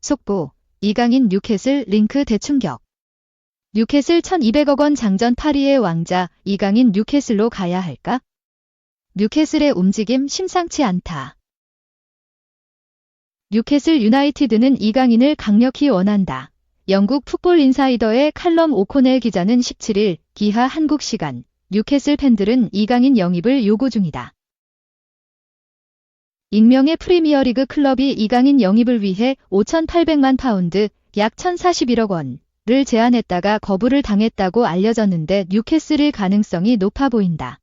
속보, 이강인 뉴캐슬 링크 대충격. 뉴캐슬 1200억 원 장전 파리의 왕자 이강인 뉴캐슬로 가야 할까? 뉴캐슬의 움직임 심상치 않다. 뉴캐슬 유나이티드는 이강인을 강력히 원한다. 영국 풋볼 인사이더의 칼럼 오코넬 기자는 17일 기하 한국 시간 뉴캐슬 팬들은 이강인 영입을 요구 중이다. 익명의 프리미어리그 클럽이 이강인 영입을 위해 5,800만 파운드, 약 1,041억 원을 제안했다가 거부를 당했다고 알려졌는데 뉴캐슬일 가능성이 높아 보인다.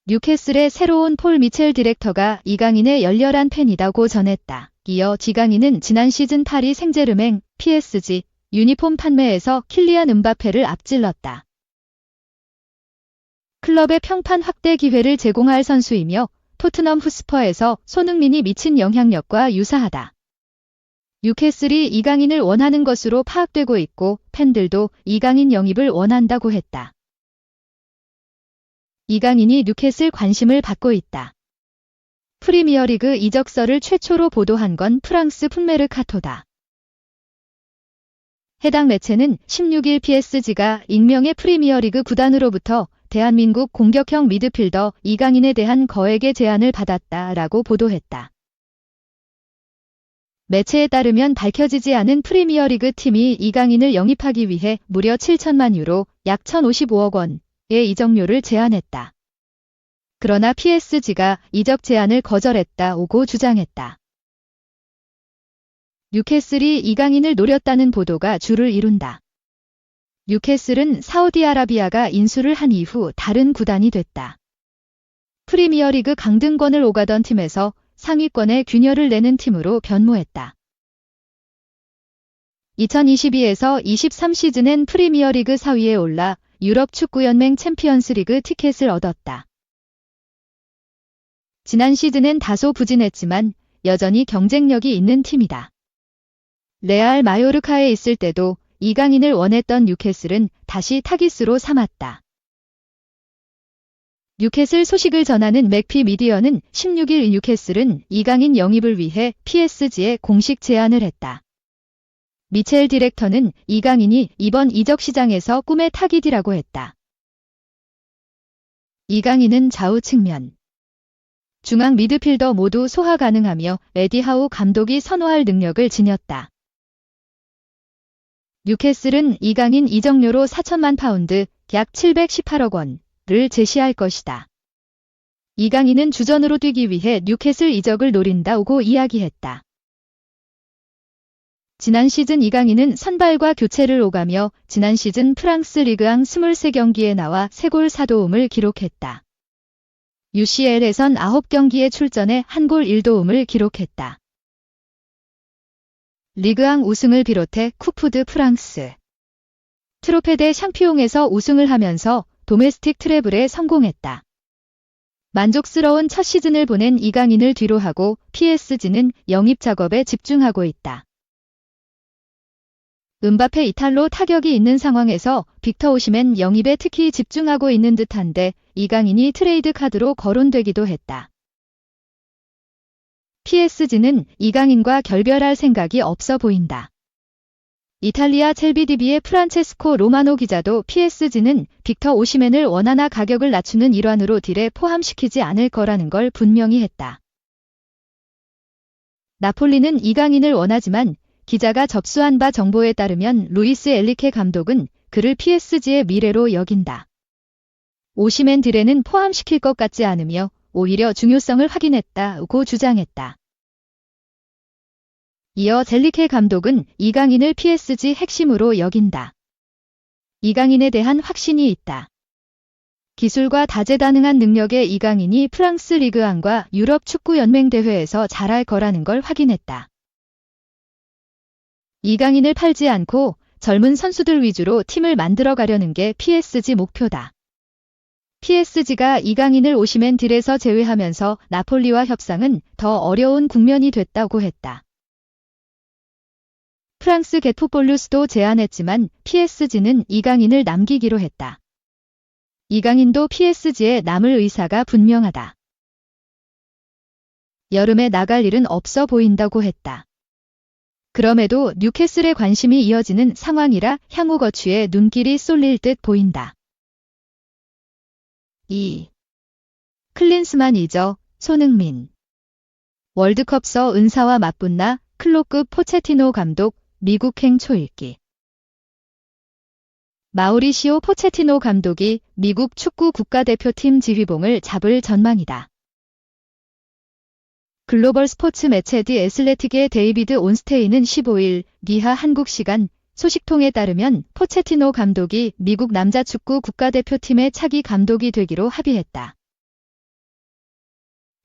뉴캐슬의 새로운 폴 미첼 디렉터가 이강인의 열렬한 팬이다고 전했다. 이어 이강인은 지난 시즌 파리 생제르맹, PSG, 유니폼 판매에서 킬리안 음바페를 앞질렀다. 클럽의 평판 확대 기회를 제공할 선수이며 토트넘 후스퍼에서 손흥민이 미친 영향력과 유사하다. 뉴캐슬이 이강인을 원하는 것으로 파악되고 있고 팬들도 이강인 영입을 원한다고 했다. 이강인이 뉴캐슬 관심을 받고 있다. 프리미어리그 이적설을 최초로 보도한 건 프랑스 풋메르카토다. 해당 매체는 16일 PSG가 익명의 프리미어리그 구단으로부터 대한민국 공격형 미드필더 이강인에 대한 거액의 제안을 받았다라고 보도했다. 매체에 따르면 밝혀지지 않은 프리미어리그 팀이 이강인을 영입하기 위해 무려 7천만 유로, 약 1,055억 원의 이적료를 제안했다. 그러나 PSG가 이적 제안을 거절했다고 주장했다. 뉴캐슬이 이강인을 노렸다는 보도가 주를 이룬다. 뉴캐슬은 사우디아라비아가 인수를 한 이후 다른 구단이 됐다. 프리미어리그 강등권을 오가던 팀에서 상위권에 균열을 내는 팀으로 변모했다. 2022에서 23 시즌엔 프리미어리그 4위에 올라 유럽 축구연맹 챔피언스리그 티켓을 얻었다. 지난 시즌엔 다소 부진했지만 여전히 경쟁력이 있는 팀이다. 레알 마요르카에 있을 때도 이강인을 원했던 뉴캐슬은 다시 타깃으로 삼았다. 뉴캐슬 소식을 전하는 맥피 미디어는 16일 뉴캐슬은 이강인 영입을 위해 PSG에 공식 제안을 했다. 미첼 디렉터는 이강인이 이번 이적 시장에서 꿈의 타깃이라고 했다. 이강인은 좌우 측면, 중앙 미드필더 모두 소화 가능하며 에디 하우 감독이 선호할 능력을 지녔다. 뉴캐슬은 이강인 이적료로 4천만 파운드, 약 718억 원을 제시할 것이다. 이강인은 주전으로 뛰기 위해 뉴캐슬 이적을 노린다고 이야기했다. 지난 시즌 이강인은 선발과 교체를 오가며 지난 시즌 프랑스 리그앙 23경기에 나와 3골 4도움을 기록했다. UCL에선 9경기에 출전해 1골 1도움을 기록했다. 리그앙 우승을 비롯해 쿠프 드 프랑스, 트로페 대 샹피옹에서 우승을 하면서 도메스틱 트래블에 성공했다. 만족스러운 첫 시즌을 보낸 이강인을 뒤로하고 PSG는 영입 작업에 집중하고 있다. 음바페 이탈로 타격이 있는 상황에서 빅터 오시멘 영입에 특히 집중하고 있는 듯한데 이강인이 트레이드 카드로 거론되기도 했다. PSG는 이강인과 결별할 생각이 없어 보인다. 이탈리아 첼비디비의 프란체스코 로마노 기자도 PSG는 빅터 오시멘을 원하나 가격을 낮추는 일환으로 딜에 포함시키지 않을 거라는 걸 분명히 했다. 나폴리는 이강인을 원하지만 기자가 접수한 바 정보에 따르면 루이스 엘리케 감독은 그를 PSG의 미래로 여긴다. 오시멘 딜에는 포함시킬 것 같지 않으며 오히려 중요성을 확인했다고 주장했다. 이어 젤리케 감독은 이강인을 PSG 핵심으로 여긴다. 이강인에 대한 확신이 있다. 기술과 다재다능한 능력의 이강인이 프랑스 리그앙과 유럽 축구연맹 대회에서 잘할 거라는 걸 확인했다. 이강인을 팔지 않고 젊은 선수들 위주로 팀을 만들어가려는 게 PSG 목표다. PSG가 이강인을 오시멘 딜에서 제외하면서 나폴리와 협상은 더 어려운 국면이 됐다고 했다. 프랑스 겟풋볼뉴스도 제안했지만 PSG는 이강인을 남기기로 했다. 이강인도 PSG에 남을 의사가 분명하다. 여름에 나갈 일은 없어 보인다고 했다. 그럼에도 뉴캐슬의 관심이 이어지는 상황이라 향후 거취에 눈길이 쏠릴 듯 보인다. 2. 클린스만이죠. 손흥민. 월드컵서 은사와 맞붙나 클로급 포체티노 감독 미국행 초읽기. 마우리시오 포체티노 감독이 미국 축구 국가대표팀 지휘봉을 잡을 전망이다. 글로벌 스포츠 매체 디 애슬레틱의 데이비드 온스테인은 15일 미하 한국 시간 소식통에 따르면 포체티노 감독이 미국 남자 축구 국가대표팀의 차기 감독이 되기로 합의했다.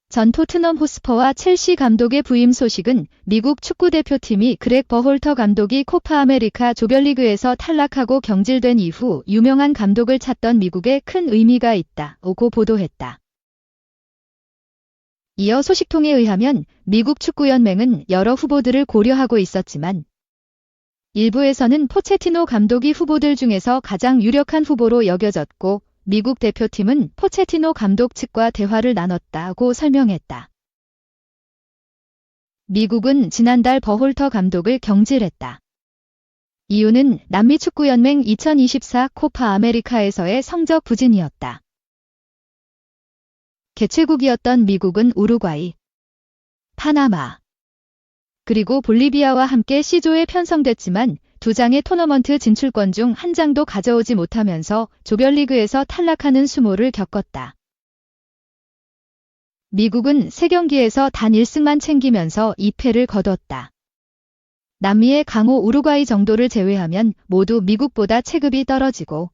전 토트넘 호스퍼와 첼시 감독의 부임 소식은 미국 축구대표팀이 그렉 버홀터 감독이 코파 아메리카 조별리그에서 탈락하고 경질된 이후 유명한 감독을 찾던 미국에 큰 의미가 있다고 보도했다. 이어 소식통에 의하면 미국 축구연맹은 여러 후보들을 고려하고 있었지만 일부에서는 포체티노 감독이 후보들 중에서 가장 유력한 후보로 여겨졌고 미국 대표팀은 포체티노 감독 측과 대화를 나눴다고 설명했다. 미국은 지난달 버홀터 감독을 경질했다. 이유는 남미 축구연맹 2024 코파 아메리카에서의 성적 부진이었다. 개최국이었던 미국은 우루과이, 파나마, 그리고 볼리비아와 함께 C조에 편성됐지만 두 장의 토너먼트 진출권 중 한 장도 가져오지 못하면서 조별리그에서 탈락하는 수모를 겪었다. 미국은 3경기에서 단 1승만 챙기면서 2패를 거뒀다. 남미의 강호 우루과이 정도를 제외하면 모두 미국보다 체급이 떨어지고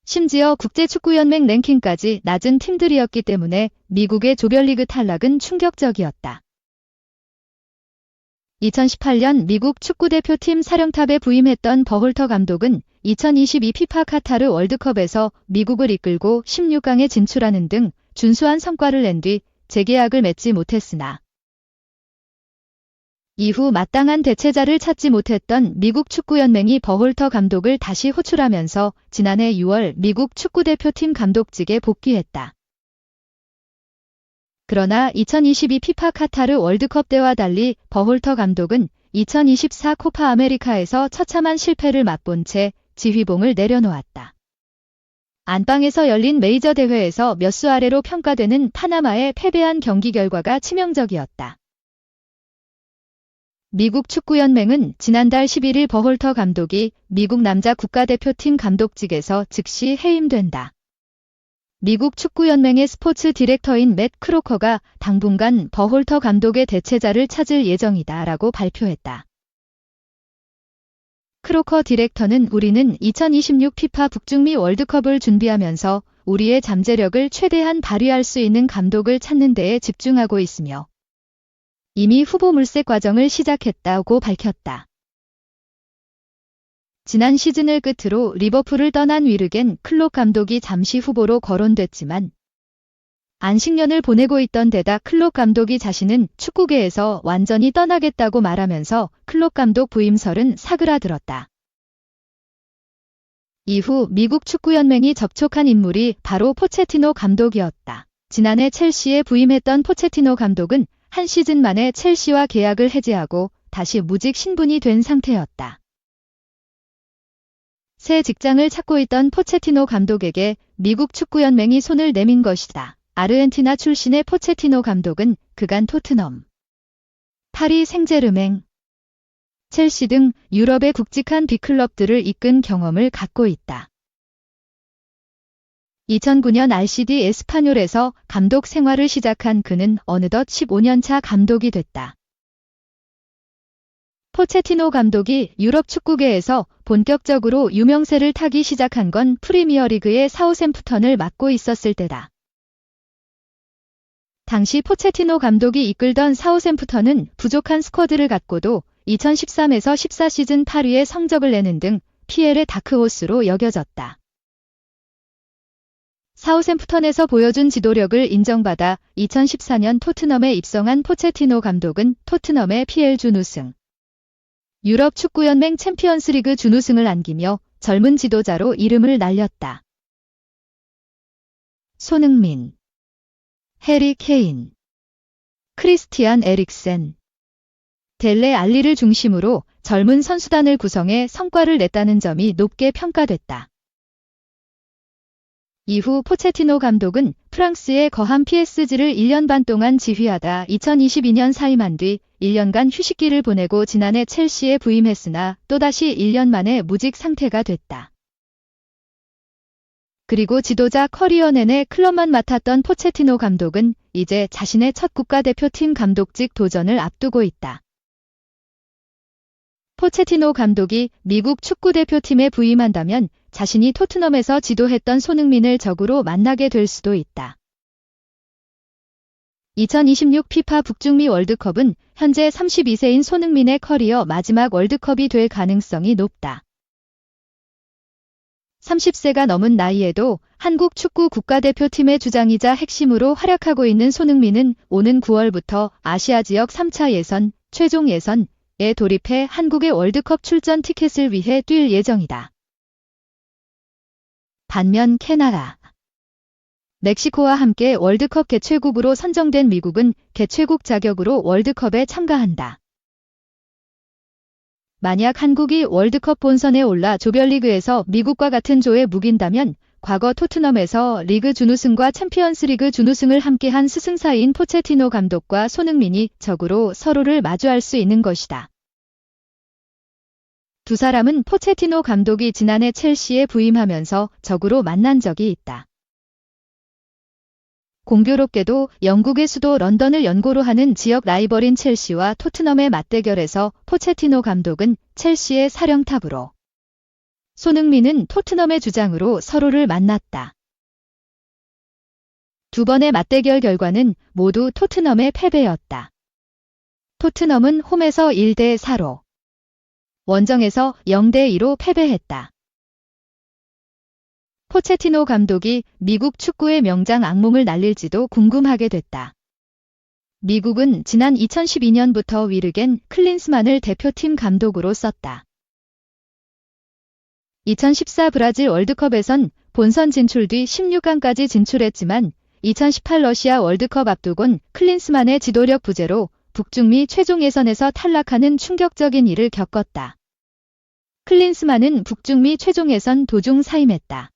심지어 국제축구연맹 랭킹까지 낮은 팀들이었기 때문에 미국의 조별리그 탈락은 충격적이었다. 2018년 미국 축구대표팀 사령탑에 부임했던 버홀터 감독은 2022 피파 카타르 월드컵에서 미국을 이끌고 16강에 진출하는 등 준수한 성과를 낸 뒤 재계약을 맺지 못했으나 이후 마땅한 대체자를 찾지 못했던 미국 축구연맹이 버홀터 감독을 다시 호출하면서 지난해 6월 미국 축구대표팀 감독직에 복귀했다. 그러나 2022 피파 카타르 월드컵 때와 달리 버홀터 감독은 2024 코파 아메리카에서 처참한 실패를 맛본 채 지휘봉을 내려놓았다. 안방에서 열린 메이저 대회에서 몇 수 아래로 평가되는 파나마에 패배한 경기 결과가 치명적이었다. 미국 축구연맹은 지난달 11일 버홀터 감독이 미국 남자 국가대표팀 감독직에서 즉시 해임된다. 미국 축구연맹의 스포츠 디렉터인 맷 크로커가 당분간 버홀터 감독의 대체자를 찾을 예정이다 라고 발표했다. 크로커 디렉터는 우리는 2026 피파 북중미 월드컵을 준비하면서 우리의 잠재력을 최대한 발휘할 수 있는 감독을 찾는 데에 집중하고 있으며 이미 후보 물색 과정을 시작했다고 밝혔다. 지난 시즌을 끝으로 리버풀을 떠난 위르겐 클롭 감독이 잠시 후보로 거론됐지만 안식년을 보내고 있던 데다 클롭 감독이 자신은 축구계에서 완전히 떠나겠다고 말하면서 클롭 감독 부임설은 사그라들었다. 이후 미국 축구연맹이 접촉한 인물이 바로 포체티노 감독이었다. 지난해 첼시에 부임했던 포체티노 감독은 한 시즌 만에 첼시와 계약을 해지하고 다시 무직 신분이 된 상태였다. 새 직장을 찾고 있던 포체티노 감독에게 미국 축구연맹이 손을 내민 것이다. 아르헨티나 출신의 포체티노 감독은 그간 토트넘, 파리 생제르맹, 첼시 등 유럽의 굵직한 빅클럽들을 이끈 경험을 갖고 있다. 2009년 RCD 에스파뇰에서 감독 생활을 시작한 그는 어느덧 15년차 감독이 됐다. 포체티노 감독이 유럽 축구계에서 본격적으로 유명세를 타기 시작한 건 프리미어리그의 사우샘프턴을 맡고 있었을 때다. 당시 포체티노 감독이 이끌던 사우샘프턴은 부족한 스쿼드를 갖고도 2013에서 14 시즌 8위의 성적을 내는 등 PL의 다크호스로 여겨졌다. 사우샘프턴에서 보여준 지도력을 인정받아 2014년 토트넘에 입성한 포체티노 감독은 토트넘의 PL 준우승, 유럽 축구연맹 챔피언스리그 준우승을 안기며 젊은 지도자로 이름을 날렸다. 손흥민, 해리 케인, 크리스티안 에릭센, 델레 알리를 중심으로 젊은 선수단을 구성해 성과를 냈다는 점이 높게 평가됐다. 이후 포체티노 감독은 프랑스의 거한 PSG를 1년 반 동안 지휘하다 2022년 사임한 뒤 1년간 휴식기를 보내고 지난해 첼시에 부임했으나 또다시 1년 만에 무직 상태가 됐다. 그리고 지도자 커리어 내내 클럽만 맡았던 포체티노 감독은 이제 자신의 첫 국가대표팀 감독직 도전을 앞두고 있다. 포체티노 감독이 미국 축구대표팀에 부임한다면 자신이 토트넘에서 지도했던 손흥민을 적으로 만나게 될 수도 있다. 2026 피파 북중미 월드컵은 현재 32세인 손흥민의 커리어 마지막 월드컵이 될 가능성이 높다. 30세가 넘은 나이에도 한국 축구 국가대표팀의 주장이자 핵심으로 활약하고 있는 손흥민은 오는 9월부터 아시아 지역 3차 예선, 최종 예선에 돌입해 한국의 월드컵 출전 티켓을 위해 뛸 예정이다. 반면 캐나다, 멕시코와 함께 월드컵 개최국으로 선정된 미국은 개최국 자격으로 월드컵에 참가한다. 만약 한국이 월드컵 본선에 올라 조별리그에서 미국과 같은 조에 묵인다면 과거 토트넘에서 리그 준우승과 챔피언스리그 준우승을 함께한 스승사이인 포체티노 감독과 손흥민이 적으로 서로를 마주할 수 있는 것이다. 두 사람은 포체티노 감독이 지난해 첼시에 부임하면서 적으로 만난 적이 있다. 공교롭게도 영국의 수도 런던을 연고로 하는 지역 라이벌인 첼시와 토트넘의 맞대결에서 포체티노 감독은 첼시의 사령탑으로, 손흥민은 토트넘의 주장으로 서로를 만났다. 두 번의 맞대결 결과는 모두 토트넘의 패배였다. 토트넘은 홈에서 1대4로, 원정에서 0대2로 패배했다. 포체티노 감독이 미국 축구의 명장 악몽을 날릴지도 궁금하게 됐다. 미국은 지난 2012년부터 위르겐 클린스만을 대표팀 감독으로 썼다. 2014 브라질 월드컵에선 본선 진출 뒤 16강까지 진출했지만 2018 러시아 월드컵 앞두곤 클린스만의 지도력 부재로 북중미 최종 예선에서 탈락하는 충격적인 일을 겪었다. 클린스만은 북중미 최종 예선 도중 사임했다.